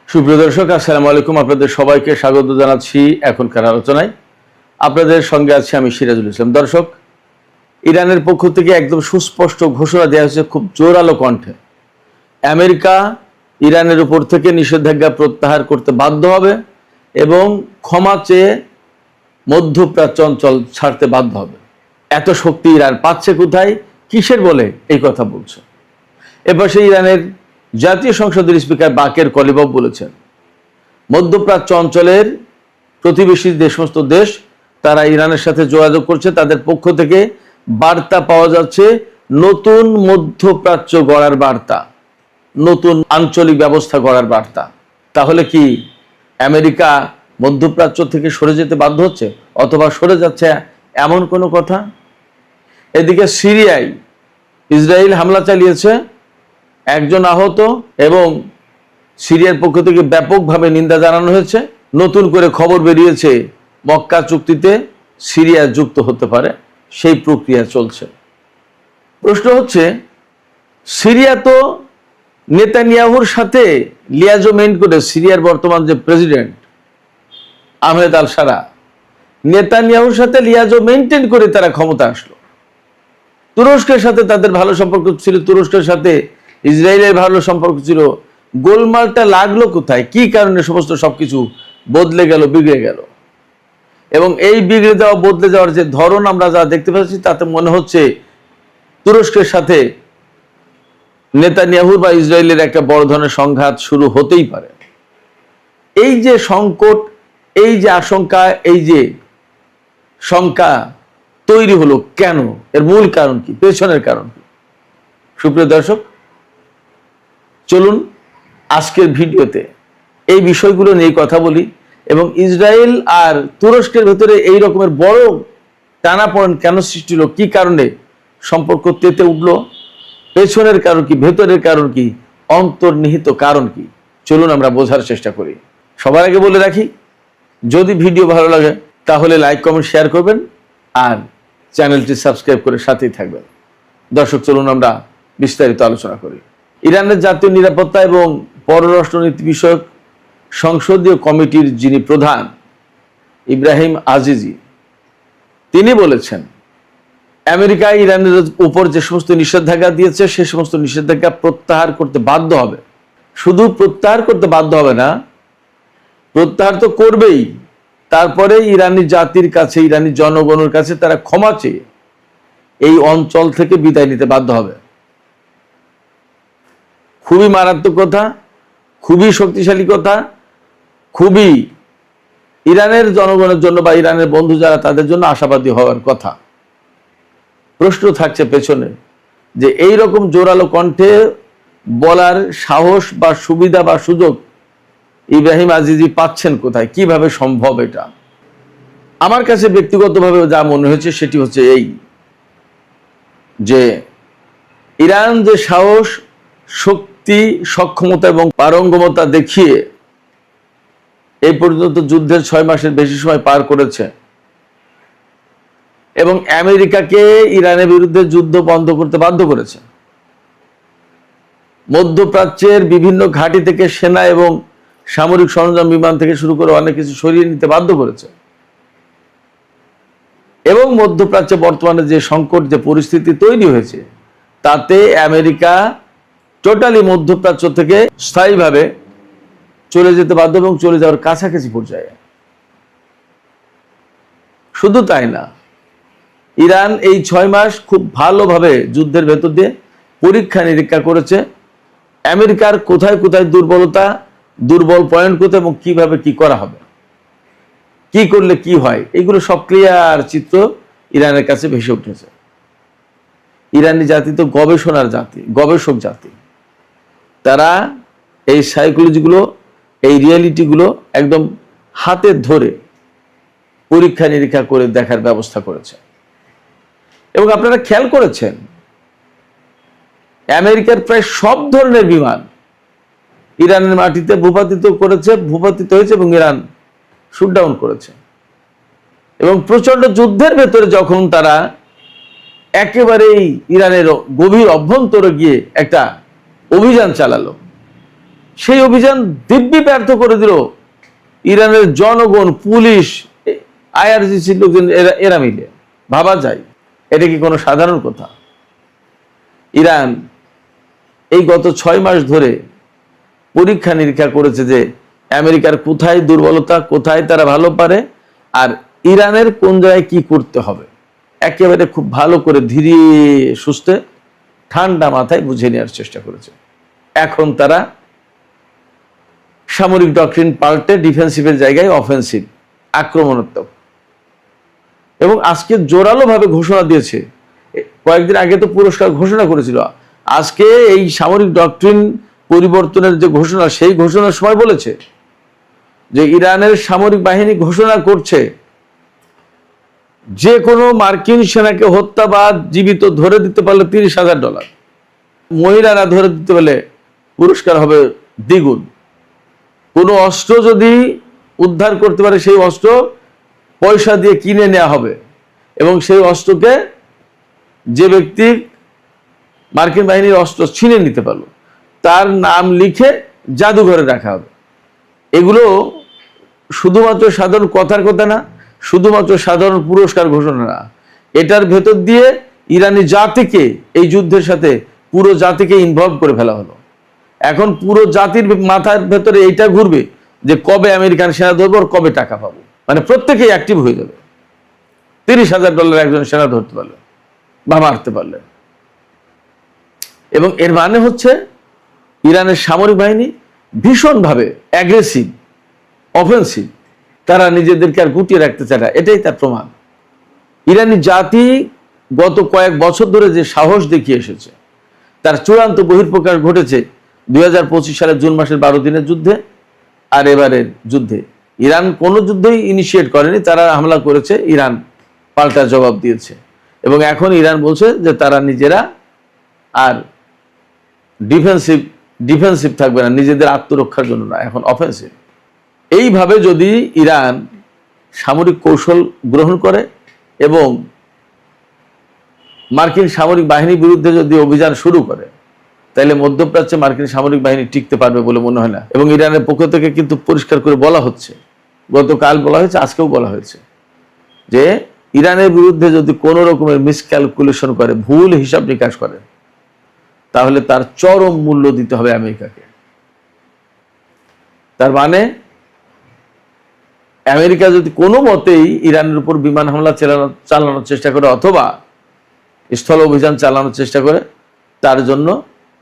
সুপ্রিয় দর্শক, আসসালামু আলাইকুম। আপনাদের সবাইকে স্বাগত জানাচ্ছি এখনকার আলোচনায়। আপনাদের সঙ্গে আছি আমি সিরাজুল ইসলাম। দর্শক, ইরানের পক্ষ থেকে একদম সুস্পষ্ট ঘোষণা দেওয়া হয়েছে খুব জোরালো কণ্ঠে, আমেরিকা ইরানের উপর থেকে নিষেধাজ্ঞা প্রত্যাহার করতে বাধ্য হবে এবং ক্ষমা চেয়ে মধ্যপ্রাচ্য অঞ্চল ছাড়তে বাধ্য হবে। এত শক্তি ইরান পাচ্ছে কোথায়, কিসের বলে এই কথা বলছে। এপাশে ইরানের জাতীয় সংসদের স্পিকার বাকের কলিবফ বলেছেন, মধ্যপ্রাচ্য অঞ্চলের প্রতিবেশী যে সমস্ত দেশ তারা ইরানের সাথে যোগাযোগ করছে, তাদের পক্ষ থেকে বার্তা পাওয়া যাচ্ছে নতুন মধ্যপ্রাচ্য গড়ার বার্তা, নতুন আঞ্চলিক ব্যবস্থা গড়ার বার্তা। তাহলে কি আমেরিকা মধ্যপ্রাচ্য থেকে সরে যেতে বাধ্য হচ্ছে অথবা সরে যাচ্ছে এমন কোনো কথা? এদিকে সিরিয়ায় ইসরায়েল হামলা চালিয়েছে, একজন আহত এবং সিরিয়ার পক্ষ থেকে ব্যাপকভাবে নিন্দা জানানো হয়েছে। নতুন করে খবর বেরিয়েছে মক্কা চুক্তিতে সিরিয়া যুক্ত হতে পারে, সেই প্রক্রিয়া চলছে। প্রশ্ন হচ্ছে, সিরিয়া তো নেতানিয়াহুর সাথে লিয়াজোমেন্ট করে, সিরিয়ার বর্তমান যে প্রেসিডেন্ট আহমেদ আল সারা, নেতানিয়াহুর সাথে লিয়াজো মেনটেন করে তারা ক্ষমতা আসলো। তুরস্কের সাথে তাদের ভালো সম্পর্ক ছিল, তুরস্কের সাথে ইসরায়েলের ভালো সম্পর্ক ছিল। গোলমালটা লাগলো কোথায়, কি কারণে সমস্ত সবকিছু বদলে গেল, বিগড়ে গেল? এবং এই বিগড়ে যাওয়া, বদলে যাওয়ার যে ধরন আমরা যা দেখতে পাচ্ছি, তাতে মনে হচ্ছে তুরস্কের সাথে নেতানিয়াহুর বা ইসরায়েলের একটা বড় ধরনের সংঘাত শুরু হতেই পারে। এই যে সংকট, এই যে আশঙ্কা, এই যে শঙ্কা তৈরি হলো কেন, এর মূল কারণ কি, পেছনের কারণ কি? সুপ্রিয় দর্শক, চলুন আজকের ভিডিওতে এই বিষয়গুলো নিয়ে কথা বলি এবং ইসরায়েল আর তুরস্কের ভেতরে এই রকমের বড় টানাপোড়েন কেন সৃষ্টি হলো, কি কারণে সম্পর্ক তেতে উঠলো, পেছনের কারণ কি, ভেতরের কারণ কি, অন্তর্নিহিত কারণ কি, চলুন আমরা বোঝার চেষ্টা করি। সবার আগে বলে রাখি, যদি ভিডিও ভালো লাগে তাহলে লাইক, কমেন্ট, শেয়ার করবেন আর চ্যানেলটি সাবস্ক্রাইব করে সাথেই থাকবেন। দর্শক, চলুন আমরা বিস্তারিত আলোচনা করি। ইরানের জাতীয় নিরাপত্তা এবং পররাষ্ট্রনীতি বিষয়ক সংসদীয় কমিটির যিনি প্রধান ইব্রাহিম আজিজি, তিনি বলেছেন, আমেরিকা ইরানের উপর যে সমস্ত নিষেধাজ্ঞা দিয়েছে সে সমস্ত নিষেধাজ্ঞা প্রত্যাহার করতে বাধ্য হবে। শুধু প্রত্যাহার করতে বাধ্য হবে না, প্রত্যাহার তো করবেই, তারপরে ইরানি জাতির কাছে, ইরানি জনগণের কাছে তারা ক্ষমা চেয়ে এই অঞ্চল থেকে বিদায় নিতে বাধ্য হবে। খুবই মারাত্মক কথা, খুবই শক্তিশালী কথা, খুবই ইরানের জনগণের জন্য বা ইরানের বন্ধু যারা তাদের জন্য আশাবাদী হওয়ার কথা। প্রশ্ন থাকছে পেছনে যে এই রকম জোরালো কণ্ঠে বলার সাহস বা সুবিধা বা সুযোগ ইব্রাহিম আজিজি পাচ্ছেন কোথায়, কিভাবে সম্ভব এটা? আমার কাছে ব্যক্তিগতভাবে যা মনে হয়েছে সেটি হচ্ছে এই, যে ইরান যে সাহস, শক্তি, সক্ষমতা এবং পারঙ্গমতা দেখিয়ে এই পর্যন্ত যুদ্ধের 6 মাসের বেশি সময় পার করেছে এবং আমেরিকাকে ইরানের বিরুদ্ধে যুদ্ধ বন্ধ করতে বাধ্য করেছে, মধ্যপ্রাচ্যের বিভিন্ন ঘাঁটি থেকে সেনা এবং সামরিক সরঞ্জাম, বিমান থেকে শুরু করে অনেক কিছু সরিয়ে নিতে বাধ্য করেছে এবং মধ্যপ্রাচ্যে বর্তমানে যে সংকট, যে পরিস্থিতি তৈরি হয়েছে, তাতে আমেরিকা টোটালি মধ্যপ্রাচ্য থেকে স্থায়ীভাবে চলে যেতে বাধ্য এবং চলে যাওয়ার কাছাকাছি পর্যায়ে। শুধু তাই না, ইরান এই 6 মাস খুব ভালোভাবে যুদ্ধের ভেতর দিয়ে পরীক্ষা নিরীক্ষা করেছে আমেরিকার কোথায় কোথায় দুর্বলতা, দুর্বল পয়েন্ট কোথায় এবং কিভাবে কি করা হবে, কি করলে কি হয়, এগুলো সব ক্লিয়ার চিত্র ইরানের কাছে ভেসে উঠেছে। ইরানি জাতি তো গবেষণার জাতি, গবেষক জাতি। তারা এই সাইকোলজিগুলো, এই রিয়ালিটিগুলো একদম হাতে ধরে পরীক্ষা নিরীক্ষা করে দেখার ব্যবস্থা করেছে। এবং আপনারা খেয়াল করেছেন, আমেরিকার প্রায় সব ধরনের বিমান ইরানের মাটিতে ভূপাতিত করেছে, ভূপাতিত হয়েছে এবং ইরান শুটডাউন করেছে। এবং প্রচন্ড যুদ্ধের ভেতরে যখন তারা একেবারেই ইরানের গভীর অভ্যন্তরে গিয়ে একটা অভিযান চালালো, সেই অভিযান দিব্যি ব্যর্থ করে দিল ইরানের জনগণ, পুলিশ, আইআরজিসির লোকজন, এরা মিলে। ভাবা যায় এটা কি কোনো সাধারণ কথা? ইরান এই গত 6 মাস ধরে পরীক্ষা নিরীক্ষা করেছে যে আমেরিকার কোথায় দুর্বলতা, কোথায় তারা ভালো পারে, আর ইরানের কোন জায়গায় কি করতে হবে, একেবারে খুব ভালো করে ধীরে সুস্থে ঠান্ডা মাথায় বুঝে নেওয়ার চেষ্টা করেছে। এখন তারা সামরিক ডক্ট্রিন পাল্টে ডিফেন্সিভের জায়গায় অফেন্সিভ, আক্রমণাত্মক, এবং আজকে জোরালো ভাবে ঘোষণা দিয়েছে। কয়েকদিন আগে তো পুরস্কার ঘোষণা করেছিল, আজকে এই সামরিক ডক্ট্রিন পরিবর্তনের যে ঘোষণা, সেই ঘোষণার সময় বলেছে যে ইরানের সামরিক বাহিনী ঘোষণা করছে যে কোনো মার্কিন সেনাকে হত্যা বা জীবিত ধরে দিতে পারলে $30,000, মহিলারা ধরে দিতে পারলে পুরস্কার হবে দ্বিগুণ। কোনো অস্ত্র যদি উদ্ধার করতে পারে সেই অস্ত্র পয়সা দিয়ে কিনে নেওয়া হবে, এবং সেই অস্ত্রকে যে ব্যক্তি মার্কিন বাহিনীর অস্ত্র ছিনে নিতে পারলো তার নাম লিখে জাদুঘরে রাখা হবে। এগুলো শুধুমাত্র সাধারণ কথার কথা না, শুধুমাত্র সাধারণ পুরস্কার ঘোষণা না, এটার ভেতর দিয়ে ইরানি জাতিকে, এই যুদ্ধের সাথে পুরো জাতিকে ইনভলভ করে ফেলা হলো। এখন পুরো জাতির মাথার ভেতরে এইটা ঘুরবে যে কবে আমেরিকান সেনা ধরবো আর কবে টাকা পাবো। মানে প্রত্যেকেই অ্যাক্টিভ হয়ে যাবে। $30,000 একজন সেনা ধরতে পারলে বা মারতে পারলে। এবং এর মানে হচ্ছে ইরানের সামরিক বাহিনী ভীষণভাবে অ্যাগ্রেসিভ, অফেন্সিভ, তারা নিজেদেরকে আর গুটিয়ে রাখতে চায় না, এটাই তার প্রমাণ। ইরানি জাতি গত কয়েক বছর ধরে যে সাহস দেখিয়ে এসেছে, তার চূড়ান্ত বহিঃপ্রকাশ ঘটেছে 2025 সালের জুন মাসের 12 দিনের যুদ্ধে আর এবারের যুদ্ধে। ইরান কোনো যুদ্ধই ইনিশিয়েট করেনি, তারা হামলা করেছে, ইরান পাল্টা জবাব দিয়েছে। এবং এখন ইরান বলছে যে তারা নিজেরা আর ডিফেন্সিভ থাকবে না, নিজেদের আত্মরক্ষার জন্য না, এখন অফেন্সিভ। এইভাবে যদি ইরান সামরিক কৌশল গ্রহণ করে এবং মার্কিন সামরিক বাহিনীর বিরুদ্ধে যদি অভিযান শুরু করে, তাহলে মধ্যপ্রাচ্যে মার্কিন সামরিক বাহিনী টিকতে পারবে বলে মনে হয় না। এবং ইরানের পক্ষ থেকে কিন্তু পরিষ্কার করে বলা হচ্ছে, গতকাল বলা হয়েছে, আজকেও বলা হয়েছে, যে ইরানের বিরুদ্ধে যদি কোনো রকমের মিসক্যালকুলেশন করে, ভুল হিসাব নিকাশ করে, তাহলে তার চরম মূল্য দিতে হবে আমেরিকাকে। তার মানে আমেরিকা যদি কোনো মতেই ইরানের উপর বিমান হামলা চালানোর চেষ্টা করে অথবা স্থল অভিযান চালানোর চেষ্টা করে, তার জন্য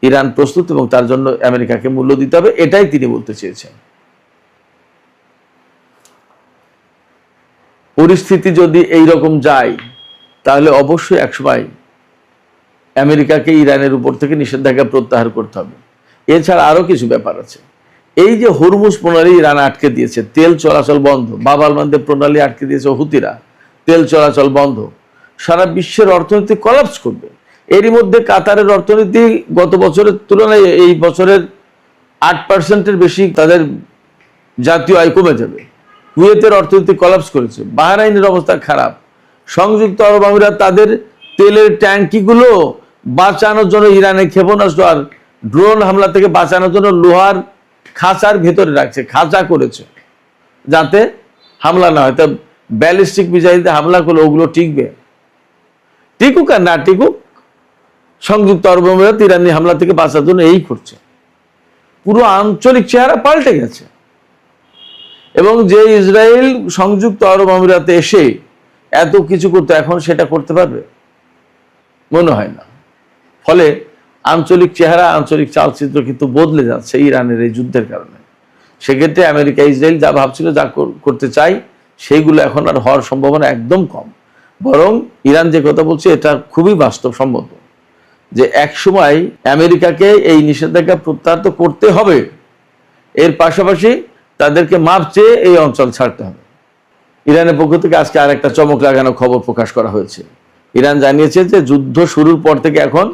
ইরান প্রস্তুত এবং তার জন্য আমেরিকাকে মূল্য দিতে হবে, এটাই তিনি বলতে চেয়েছেন। পরিস্থিতি যদি এই রকম যায়, তাহলে অবশ্যই একসময় আমেরিকাকে ইরানের উপর থেকে নিষেধাজ্ঞা প্রত্যাহার করতে হবে। এছাড়া আরো কিছু ব্যাপার আছে। এই যে হরমুজ প্রণালী ইরান আটকে দিয়েছে, তেল চলাচল বন্ধ, বাব আল মানদেব প্রণালী আটকে দিয়েছে হুতিরা, তেল চলাচল বন্ধ, সারা বিশ্বের অর্থনীতি কলাপস করবে। এরই মধ্যে কাতারের অর্থনীতি গত বছরের তুলনায় এই বছরের 8% বেশি তাদের জাতীয় আয় কমে যাবে। কুয়েতের অর্থনীতি কলাপস করেছে, বাহরাইনের অবস্থা খারাপ, সংযুক্ত আরব আমিরাত তাদের তেলের ট্যাঙ্কিগুলো বাঁচানোর জন্য ইরানের ক্ষেপণাস্ত্র আর ড্রোন হামলা থেকে বাঁচানোর জন্য লোহার খাঁচার ভেতরে রাখছে, খাঁচা করেছে যাতে হামলা না হয়। তা ব্যালিস্টিক মিসাইলতে হামলা করলে ওগুলো টিকবে? টিকুক আর না টিকুক, সংযুক্ত আরব আমিরাত ইরানি হামলা থেকে বাঁচার জন্য এই করছে। পুরো আঞ্চলিক চেহারা পাল্টে গেছে। এবং যে ইসরায়েল সংযুক্ত আরব আমিরাতে এসে এত কিছু করতে, এখন সেটা করতে পারবে মনে হয় না। ফলে আঞ্চলিক চেহারা, আঞ্চলিক চালচিত্র কিন্তু বদলে যাচ্ছে ইরানের এই যুদ্ধের কারণে। সেক্ষেত্রে আমেরিকা ইসরায়েল যা ভাবছিল, যা করতে চাই, সেইগুলো এখন আর হওয়ার সম্ভাবনা একদম কম। বরং ইরান যে কথা বলছে এটা খুবই বাস্তবসম্মত, যে একসময় আমেরিকাকে এই নিষেধাজ্ঞা প্রত্যাহার তো করতে হবে, এর পাশাপাশি তাদেরকে মাপ চেয়ে এই অঞ্চল ছাড়তে হবে। ইরানের পক্ষ থেকে আজকে আর একটা চমক লাগানো খবর প্রকাশ করা হয়েছে। ইরান জানিয়েছে যে যুদ্ধ শুরুর পর থেকে এখন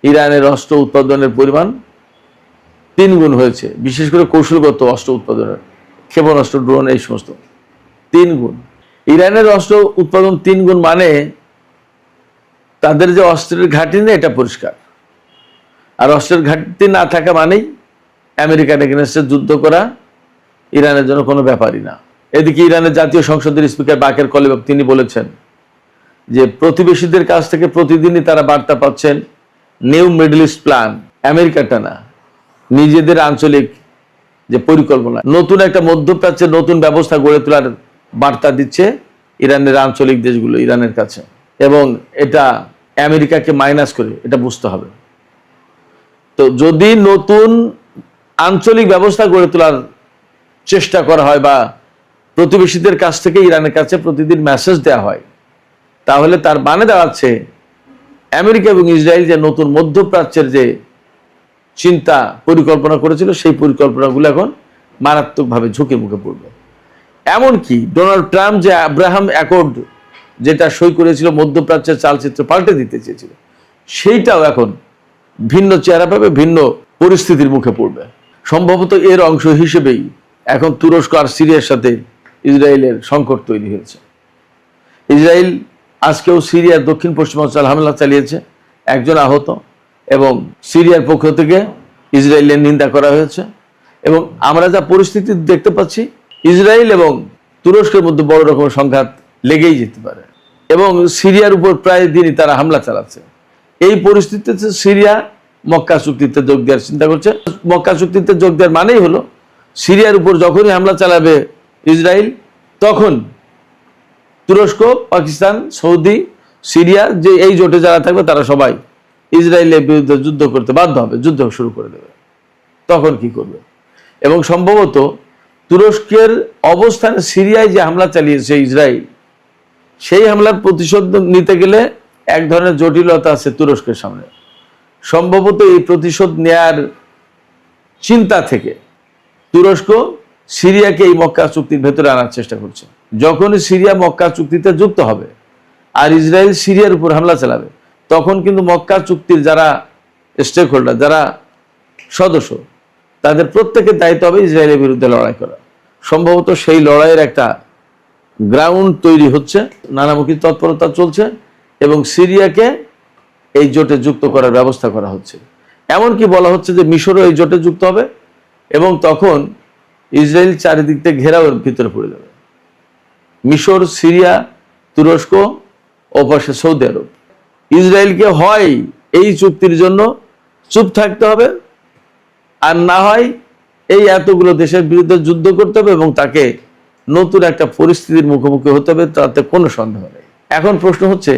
ইরানের অস্ত্র উৎপাদনের পরিমাণ 3 গুণ হয়েছে, বিশেষ করে কৌশলগত অস্ত্র উৎপাদনের, ক্ষেপণাস্ত্র, ড্রোন, এই সমস্ত 3 গুণ। ইরানের অস্ত্র উৎপাদন 3 গুণ মানে তাদের যে অস্ত্রের ঘাটতি নেই, এটা পরিষ্কার। আর অস্ত্রের ঘাটতি না থাকা মানেই আমেরিকার এগেনস্টে যুদ্ধ করা ইরানের জন্য কোনো ব্যাপারই না। এদিকে ইরানের জাতীয় সংসদের স্পিকার বাকের কলিবাফ তিনি বলেছেন যে প্রতিবেশীদের কাছ থেকে প্রতিদিনই তারা বার্তা পাচ্ছেন নিউ মিডল ইস্ট প্ল্যান, আমেরিকাটা না, নিজেদের আঞ্চলিক যে পরিকল্পনা, নতুন একটা মধ্যপ্রাচ্যের নতুন ব্যবস্থা গড়ে তোলার বার্তা দিচ্ছে ইরানের আঞ্চলিক দেশগুলো ইরানের কাছে, এবং এটা আমেরিকাকে মাইনাস করে এটা বুঝতে হবে। তো যদি নতুন আঞ্চলিক ব্যবস্থা গড়ে তোলার চেষ্টা করা হয় বা প্রতিবেশীদের কাছ থেকে ইরানের কাছে প্রতিদিন মেসেজ দেওয়া হয়, তাহলে তার মানে দাঁড়াচ্ছে আমেরিকা এবং ইসরায়েল যে নতুন মধ্যপ্রাচ্যের যে চিন্তা পরিকল্পনা করেছিল সেই পরিকল্পনাগুলো এখন মারাত্মকভাবে ঝুঁকির মুখে পড়বে। এমনকি ডোনাল্ড ট্রাম্প যে আব্রাহাম অ্যাকর্ড যেটা সই করেছিল মধ্যপ্রাচ্যের চালচিত্র পাল্টে দিতে চেয়েছিল, সেইটাও এখন ভিন্ন চেহারা পাবে, ভিন্ন পরিস্থিতির মুখে পড়বে। সম্ভবত এর অংশ হিসেবেই এখন তুরস্ক আর সিরিয়ার সাথে ইসরায়েলের সংকট তৈরি হয়েছে। ইসরায়েল আজকেও সিরিয়ার দক্ষিণ পশ্চিমাঞ্চল হামলা চালিয়েছে, একজন আহত, এবং সিরিয়ার পক্ষ থেকে ইসরায়েলের নিন্দা করা হয়েছে। এবং আমরা যা পরিস্থিতি দেখতে পাচ্ছি, ইসরায়েল এবং তুরস্কের মধ্যে বড় রকমের সংঘাত লেগেই যেতে পারে, এবং সিরিয়ার উপর প্রায় দিনই তারা হামলা চালাচ্ছে। এই পরিস্থিতিতে সিরিয়া মক্কা চুক্তিতে যোগ দেওয়ার চিন্তা করছে। মক্কা চুক্তিতে যোগ দেওয়ার মানেই হলো সিরিয়ার উপর যখনই হামলা চালাবে ইসরায়েল, তখন তুরস্ক, পাকিস্তান, সৌদি, সিরিয়া যে এই জোটে যারা থাকবে তারা সবাই ইসরায়েলের বিরুদ্ধে যুদ্ধ করতে বাধ্য হবে, যুদ্ধ শুরু করে দেবে। তখন কি করবে? এবং সম্ভবত তুরস্কের অবস্থানে সিরিয়ায় যে হামলা চালিয়েছে ইসরায়েল, সেই হামলার প্রতিশোধ নিতে গেলে এক ধরনের জটিলতা আছে তুরস্কের সামনে। সম্ভবত এই প্রতিশোধ নেয়ার চিন্তা থেকে তুরস্ক সিরিয়াকে এই মক্কা চুক্তির ভেতরে আনার চেষ্টা করছে। যখনই সিরিয়া মক্কা চুক্তিতে যুক্ত হবে আর ইসরায়েল সিরিয়ার উপর হামলা চালাবে, তখন কিন্তু মক্কা চুক্তির যারা স্টেক হোল্ডার, যারা সদস্য, তাদের প্রত্যেকের দায়িত্ব হবে ইসরায়েলের বিরুদ্ধে লড়াই করা। সম্ভবত সেই লড়াইয়ের একটা গ্রাউন্ড তৈরি হচ্ছে, নানামুখী তৎপরতা চলছে, এবং সিরিয়াকে এই জোটে যুক্ত করার ব্যবস্থা করা হচ্ছে। এমনকি বলা হচ্ছে যে মিশরও এই জোটে যুক্ত হবে, এবং তখন ইসরায়েল চারিদিক থেকে ঘেরাওয়ের ভিতরে পড়ে যাবে। মিশর, সিরিয়া, তুরস্ক ও পাশে সৌদি আরব। ইসরায়েলকে হয় এই চুক্তির জন্য চুপ থাকতে হবে, আর না হয় এই এতগুলো দেশের বিরুদ্ধে যুদ্ধ করতে হবে এবং তাকে নতুন একটা পরিস্থিতির মুখোমুখি হতে হবে, তাতে কোনো সন্দেহ নেই। এখন প্রশ্ন হচ্ছে,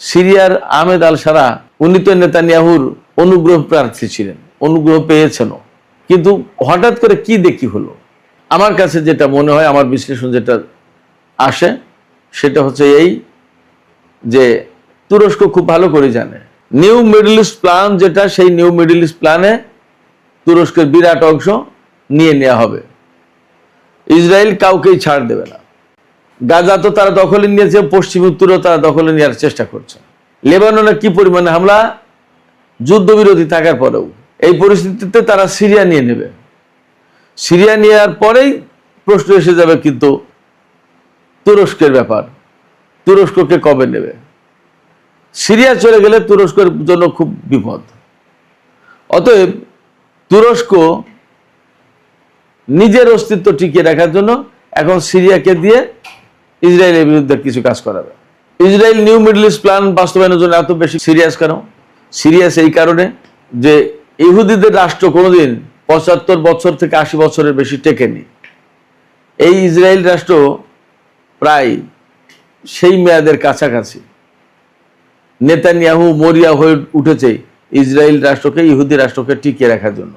সিরিয়ার আহমেদ আল সারা, উনি তো নেতানিয়াহুর অনুগ্রহ প্রার্থী ছিলেন, অনুগ্রহ পেয়েছেনও, কিন্তু হঠাৎ করে কি দেখি হলো? আমার কাছে যেটা মনে হয়, আমার বিশ্লেষণ যেটা আসে, সেটা হচ্ছে এই যে তুরস্ক খুব ভালো করে জানে নিউ মিডল ইস্ট প্ল্যান যেটা, সেই নিউ মিডল ইস্ট প্ল্যানে তুরস্কের বিরাট অংশ নিয়ে নেওয়া হবে। ইসরায়েল কাউকেই ছাড় দেবে না। গাজা তো তারা দখলে নিয়েছে, পশ্চিম উত্তরও তারা দখলে নেওয়ার চেষ্টা করছে। লেবাননে কি পরিমাণে হামলা, যুদ্ধবিরতি থাকার পরেও। এই পরিস্থিতিতে তারা সিরিয়া নিয়ে নেবে। সিরিয়া নেওয়ার পরেই প্রশ্ন এসে যাবে কিন্তু তুরস্কের ব্যাপার, তুরস্ককে কবে নেবে? সিরিয়া চলে গেলে তুরস্কের জন্য খুব বিপদ। অতএব তুরস্ক নিজের অস্তিত্ব টিকিয়ে রাখার জন্য এখন সিরিয়াকে দিয়ে ইসরায়েলের বিরুদ্ধে কিছু কাজ করাবে। Israel new middle east plan বাস্তবায়নের জন্য এত বেশি সিরিয়াস কেন? সিরিয়াস এই কারণে যে ইহুদিদের রাষ্ট্র কোনোদিন 75 বছর থেকে 80 বছরের বেশি টেকেনি। এই ইসরায়েল রাষ্ট্র প্রায় সেই মেয়াদের কাছাকাছি। নেতানিয়াহু মরিয়া হয়ে উঠেছে ইসরায়েল রাষ্ট্রকে, ইহুদি রাষ্ট্রকে টিকিয়ে রাখার জন্য।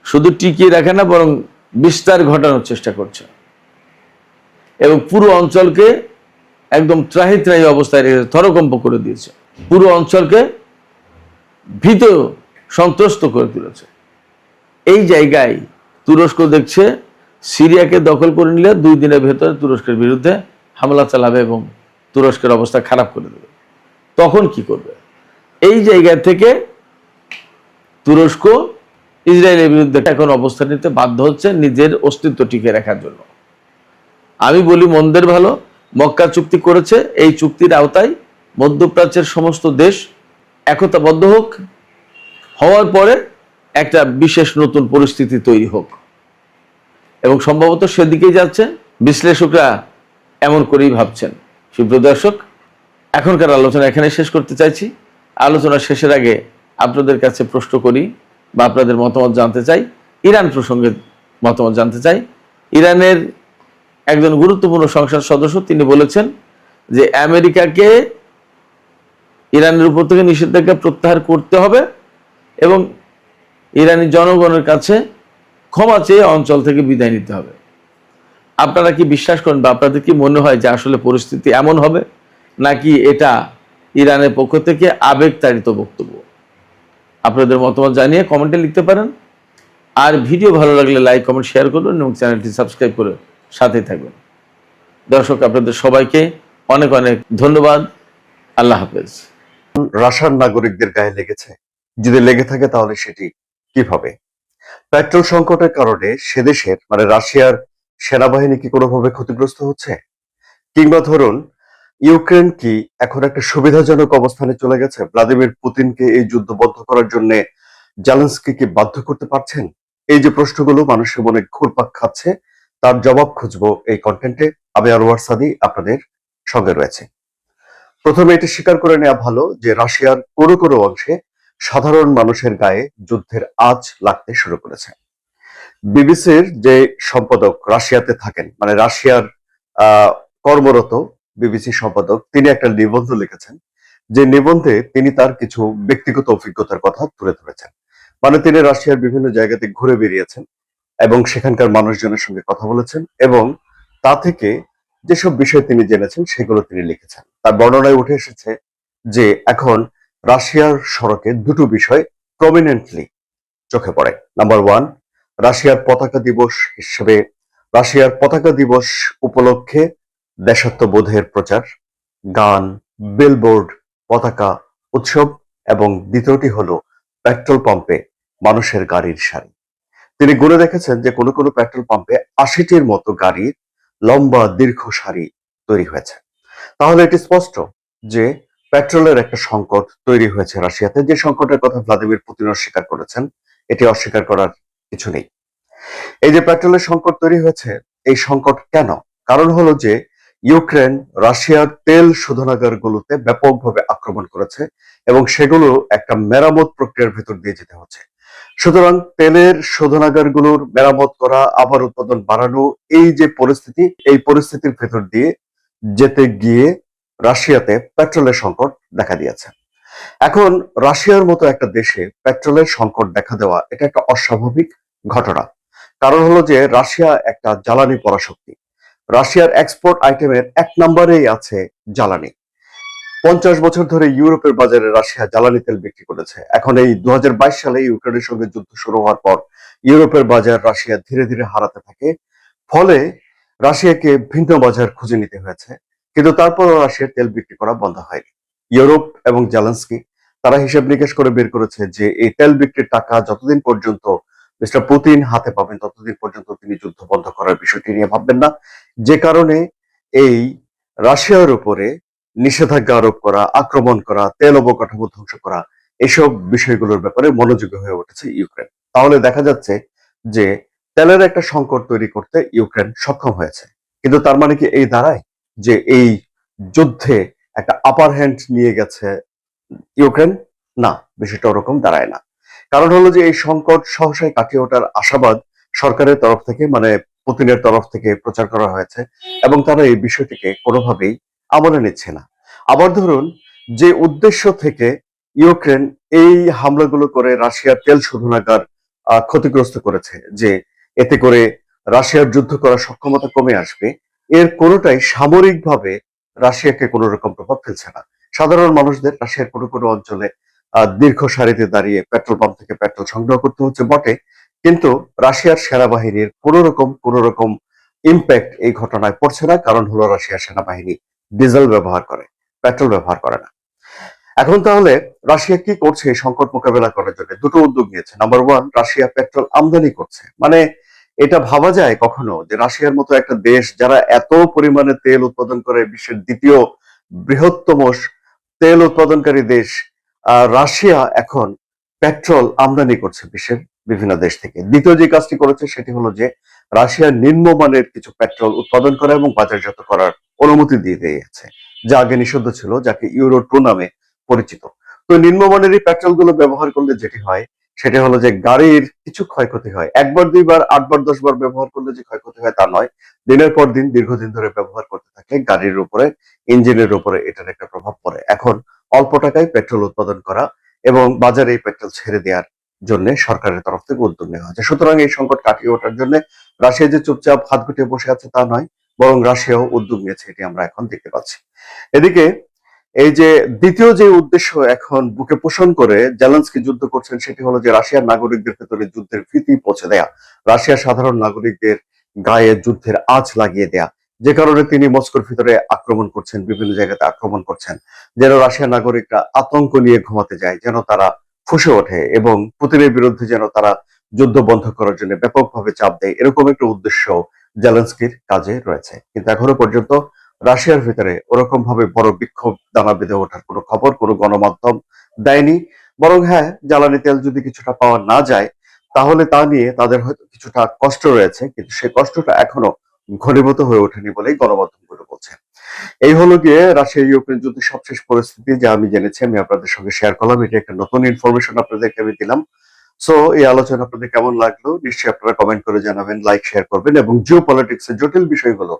শুধু টিকিয়ে রাখে না, বরং বিস্তার ঘটানোর চেষ্টা করছে, এবং পুরো অঞ্চলকে একদম ত্রাহি ত্রাহি অবস্থায় রেখেছে, থরকম্প করে দিয়েছে। পুরো অঞ্চলকে ভীত সন্ত্রস্ত করে তুলেছে। এই জায়গায় তুরস্ক দেখছে সিরিয়াকে দখল করে নিলে 2 দিনের ভেতরে তুরস্কের বিরুদ্ধে হামলা চালাবে এবং তুরস্কের অবস্থা খারাপ করে দেবে। তখন কি করবে? এই জায়গা থেকে তুরস্ক ইসরায়েলের বিরুদ্ধে এখন অবস্থান নিতে বাধ্য হচ্ছে নিজের অস্তিত্ব টিকে রাখার জন্য। আমি বলি মন্দের ভালো, মক্কা চুক্তি করেছে, এই চুক্তির আওতায় মধ্যপ্রাচ্যের সমস্ত দেশ একতাবদ্ধ হোক, হওয়ার পরে একটা বিশেষ নতুন পরিস্থিতি তৈরি হোক, এবং সম্ভবত সেদিকেই যাচ্ছে, বিশ্লেষকরা এমন করেই ভাবছেন। সুপ্রিয় দর্শক, এখনকার আলোচনা এখানে শেষ করতে চাইছি। আলোচনা শেষের আগে আপনাদের কাছে প্রশ্ন করি বা আপনাদের মতামত জানতে চাই, ইরান প্রসঙ্গে মতামত জানতে চাই। ইরানের একজন গুরুত্বপূর্ণ সংসদ সদস্য তিনি বলেছেন যে আমেরিকাকে ইরানের উপর থেকে নিষেধাজ্ঞা প্রত্যাহার করতে হবে এবং ইরানি জনগণের কাছে ক্ষমা চেয়ে অঞ্চল থেকে বিদায় নিতে হবে। আপনারা কি বিশ্বাস করেন বা আপনাদের কি মনে হয় যে আসলে পরিস্থিতি এমন হবে, নাকি এটা ইরানের পক্ষ থেকে আবেগতাড়িত বক্তব্য? আপনাদের মতামত জানিয়ে কমেন্টে লিখতে পারেন। আর ভিডিও ভালো লাগলে লাইক, কমেন্ট, শেয়ার করবেন এবং চ্যানেলটি সাবস্ক্রাইব করে সাথেই থাকবেন। দর্শক, আপনাদের সবাইকে অনেক অনেক ধন্যবাদ। আল্লাহ হাফেজ। রাশিয়ার নাগরিকদের গায়ে লেগেছে? যদি লেগে থাকে তাহলে সেটি কিভাবে? পেট্রোল সংকটের কারণে সে দেশের মানে রাশিয়ার সেনাবাহিনী কি কোনোভাবে ক্ষতিগ্রস্ত হচ্ছে? কিংবা ধরুন ইউক্রেন কি এখন একটা সুবিধাজনক অবস্থানে চলে গেছে? ভ্লাদিমির পুতিনকে এই যুদ্ধ বন্ধ করার জন্য জেলেনস্কি কি বাধ্য করতে পারছেন? এই যে প্রশ্নগুলো মানুষের মনে ঘুরপাক খাচ্ছে, তার জবাব খুঁজবো এই কন্টেন্টে। আমি আনোয়ার সাদি আপনাদের সঙ্গে রয়েছে। প্রথমে এটি স্বীকার করে নেওয়া ভালো যে রাশিয়ার কোনো কোনো অংশে সাধারণ মানুষের গায়ে যুদ্ধের আঁচ লাগতে শুরু করেছে। বিবিসির যে সম্পাদক রাশিয়াতে থাকেন, মানে রাশিয়ার কর্মরত বিবিসি সম্পাদক, তিনি একটা নিবন্ধ লিখেছেন, যে নিবন্ধে তিনি তার কিছু ব্যক্তিগত অভিজ্ঞতার কথা তুলে ধরেছেন। মানে তিনি রাশিয়ার বিভিন্ন জায়গাতে ঘুরে বেরিয়েছেন এবং সেখানকার মানুষজনের সঙ্গে কথা বলেছেন এবং তা থেকে যেসব বিষয় তিনি জেনেছেন সেগুলো তিনি লিখেছেন। তার বর্ণনায় উঠে এসেছে যে এখন রাশিয়ার সড়কে দুটো বিষয় প্রমিনেন্টলি চোখে পড়ে। নাম্বার ওয়ান, রাশিয়ার পতাকা দিবস হিসেবে রাশিয়ার পতাকা দিবস উপলক্ষে দেশাত্মবোধের প্রচার, গান, বিলবোর্ড, পতাকা উৎসব, এবং দ্বিতীয়টি হলো পেট্রোল পাম্পে মানুষের গাড়ির সারি। তিনি গুনে দেখেছেন যে কোনো কোনো পেট্রোল পাম্পে ৮০টির মতো গাড়ির লম্বা দীর্ঘ সারি তৈরি হয়েছে। তাহলে এটি স্পষ্ট যে পেট্রোলের একটা সংকট তৈরি হয়েছে রাশিয়াতে, যে সংকটের কথা ভ্লাদিমির পুতিন অস্বীকার করেছেন। এটি অস্বীকার করার কিছু নেই। এই যে পেট্রোলের সংকট তৈরি হয়েছে, এই সংকট কেন? কারণ হলো যে ইউক্রেন রাশিয়ার তেল শোধনাগারগুলোতে ব্যাপকভাবে আক্রমণ করেছে এবং সেগুলো একটা মেরামত প্রক্রিয়ার ভেতর দিয়ে যেতে হচ্ছে। সুতরাং তেলের শোধনাগারগুলোর মেরামত করা, আবার উৎপাদন বাড়ানো, এই যে পরিস্থিতি, এই পরিস্থিতির ভেতর দিয়ে যেতে গিয়ে রাশিয়াতে পেট্রোলের সংকট দেখা দিয়েছে। এখন রাশিয়ার মতো একটা দেশে পেট্রোলের সংকট দেখা দেওয়া এটা একটা অস্বাভাবিক ঘটনা। কারণ হলো যে রাশিয়া একটা জ্বালানি পরাশক্তি। রাশিয়ার এক্সপোর্ট আইটেমের ১ নম্বরেই আছে জ্বালানি। ৫০ বছর ধরে ইউরোপের বাজারে রাশিয়া জ্বালানি তেল বিক্রি করেছে। এখন এই ২০২২ সালে ইউক্রেনের সঙ্গে যুদ্ধ শুরু হওয়ার পর ইউরোপের বাজার রাশিয়া ধীরে ধীরে হারাতে থাকে। ফলে রাশিয়াকে ভিন্ন বাজার খুঁজে নিতে হয়েছে, কিন্তু তারপরও রাশিয়ার তেল বিক্রি করা বন্ধ হয়নি। ইউরোপ এবং জেলেনস্কি তারা হিসেব নিকেশ করে বের করেছে যে এই তেল বিক্রির টাকা যতদিন পর্যন্ত মিস্টার পুতিন হাতে পাবেন ততদিন পর্যন্ত তিনি যুদ্ধ বন্ধ করার বিষয়টি নিয়ে ভাববেন না। যে কারণে এই রাশিয়ার উপরে নিষেধাজ্ঞা আরোপ করা, আক্রমণ করা, তেল অবকাঠামো ধ্বংস করা, এসব বিষয়গুলোর ব্যাপারে মনোযোগী হয়ে উঠেছে ইউক্রেন। তাহলে দেখা যাচ্ছে যে তেলের একটা সংকট তৈরি করতে ইউক্রেন সক্ষম হয়েছে। কিন্তু তার মানে কি এই দাঁড়ায় যে এই যুদ্ধে একটা আপার হ্যান্ড নিয়ে গেছে ইউক্রেন? না, বিষয়টা ওরকম দাঁড়ায় না। কারণ হলো যে এই সংকট সহসাই কাটিয়ে ওঠার আশাবাদ সরকারের তরফ থেকে, মানে পুতিনের তরফ থেকে প্রচার করা হয়েছে এবং তারা এই বিষয়টিকে কোনোভাবেই আমলে নিচ্ছে না। আবার ধরুন, যে উদ্দেশ্য থেকে ইউক্রেন এই হামলাগুলো করে রাশিয়ার তেল শোধনাগার ক্ষতিগ্রস্ত করেছে, যে এতে করে রাশিয়ার যুদ্ধ করার সক্ষমতা কমে আসবে, এর কোনোটাই সামরিকভাবে রাশিয়াকে কোনো রকম প্রভাব ফেলছে না। সাধারণ মানুষদের রাশিয়ার কোনো কোনো অঞ্চলে দীর্ঘ সারিতে দাঁড়িয়ে পেট্রোল পাম্প থেকে পেট্রোল সংগ্রহ করতে হচ্ছে বটে, কিন্তু রাশিয়ার সেনাবাহিনীর কোনো রকম ইম্প্যাক্ট এই ঘটনায় পড়ছে না। কারণ হলো রাশিয়ার সেনাবাহিনী ডিজেল ব্যবহার করে, পেট্রোল ব্যবহার করে না। এখন তাহলে রাশিয়া কি করছে এই সংকট মোকাবেলা করার জন্য? দুটো উদ্যোগ নিয়েছে। নাম্বার ওয়ান, রাশিয়া পেট্রোল আমদানি করছে। মানে এটা ভাবা যায় কখনো যে রাশিয়ার মতো একটা দেশ যারা এত পরিমাণে তেল উৎপাদন করে, বিশ্বের দ্বিতীয় বৃহত্তম তেল উৎপাদনকারী দেশ রাশিয়া, এখন পেট্রোল আমদানি করছে বিশ্বের বিভিন্ন দেশ থেকে। দ্বিতীয় যে কাজটি করেছে সেটি হলো যে রাশিয়ার নিম্নমানের কিছু পেট্রোল উৎপাদন করা এবং বাজারজাত করার অনুমতি দিয়ে দিয়েছে, যা আগে নিষিদ্ধ ছিল, যাকে ইউরো 2 নামে পরিচিত। তো নিম্নমানের এই পেট্রোল গুলো ব্যবহার করলে যেটি হয় সেটা হলো যে গাড়ির কিছু ক্ষয়ক্ষতি হয়। একবার দুইবার 8 বার 10 বার ব্যবহার করলে যে ক্ষয়ক্ষতি হয় তা নয়, দিনের পর দিন দীর্ঘদিন ধরে ব্যবহার করতে থাকলে গাড়ির উপরে, ইঞ্জিনের উপরে এটার একটা প্রভাব পড়ে। এখন অল্প টাকায় পেট্রোল উৎপাদন করা এবং বাজারে এই পেট্রোল ছেড়ে দেওয়ার জন্য সরকারের তরফ থেকে উদ্যোগ নেওয়া হয়েছে। সুতরাং এই সংকট কাটিয়ে ওঠার জন্য রাশিয়া যে চুপচাপ হাত গুটিয়ে বসে আছে তা নয়, বরং রাশিয়াও উদ্যোগ নিয়েছে, এটি আমরা এখন দেখতে পাচ্ছি। এদিকে এই যে দ্বিতীয় যে উদ্দেশ্য এখন বুকে পোষণ করে জেলেনস্কি যুদ্ধ করছেন সেটি হলো যে রাশিয়ার নাগরিকদের ভেতরে যুদ্ধের ভীতি পৌঁছে দেয়া, রাশিয়ার সাধারণ নাগরিকদের গায়ে যুদ্ধের আঁচ লাগিয়ে দেয়া, যে কারণে তিনি মস্কোর ভিতরে আক্রমণ করছেন, বিভিন্ন জায়গাতে আক্রমণ করছেন, যেন রাশিয়ার নাগরিকরা আতঙ্ক নিয়ে ঘুমাতে যায়, যেন তারা ফুঁসে ওঠে এবং পুতিনের বিরুদ্ধে যেন তারা যুদ্ধ বন্ধ করার জন্য ব্যাপকভাবে চাপ দেয়, এরকম একটা উদ্দেশ্য জেলেনস্কির কাজে রয়েছে। কিন্তু এখনো পর্যন্ত রাশিয়ার ভিতরে ওরকম ভাবে বড় বিক্ষোভ দানা বেঁধে ওঠার কোনো খবর কোনো গণমাধ্যম দেয়নি। বরং হ্যাঁ, জ্বালানি তেল যদি কিছুটা পাওয়া না যায় তাহলে তা নিয়ে তাদের হয়তো কিছুটা কষ্ট রয়েছে, কিন্তু সেই কষ্টটা এখনো ঘনীভূত হয়ে ওঠেনি বলেই গণমাধ্যমগুলো বলছে। এই হলো গিয়ে রাশিয়া ইউক্রেন যুদ্ধের সবশেষ পরিস্থিতি, যা আমি জেনেছি, আমি আপনাদের সঙ্গে শেয়ার করলাম। এটা একটা নতুন ইনফরমেশন আপনাদেরকে আমি দিলাম। সো এই আলোচনা আপনাদের কেমন লাগলো নিশ্চয়ই আপনারা কমেন্ট করে জানাবেন, লাইক শেয়ার করবেন এবং জিও পলিটিক্স এর জটিল বিষয়গুলো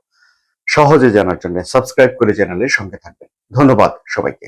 সহজে জানার জন্য সাবস্ক্রাইব করে চ্যানেলের সঙ্গে থাকবেন। ধন্যবাদ সবাইকে।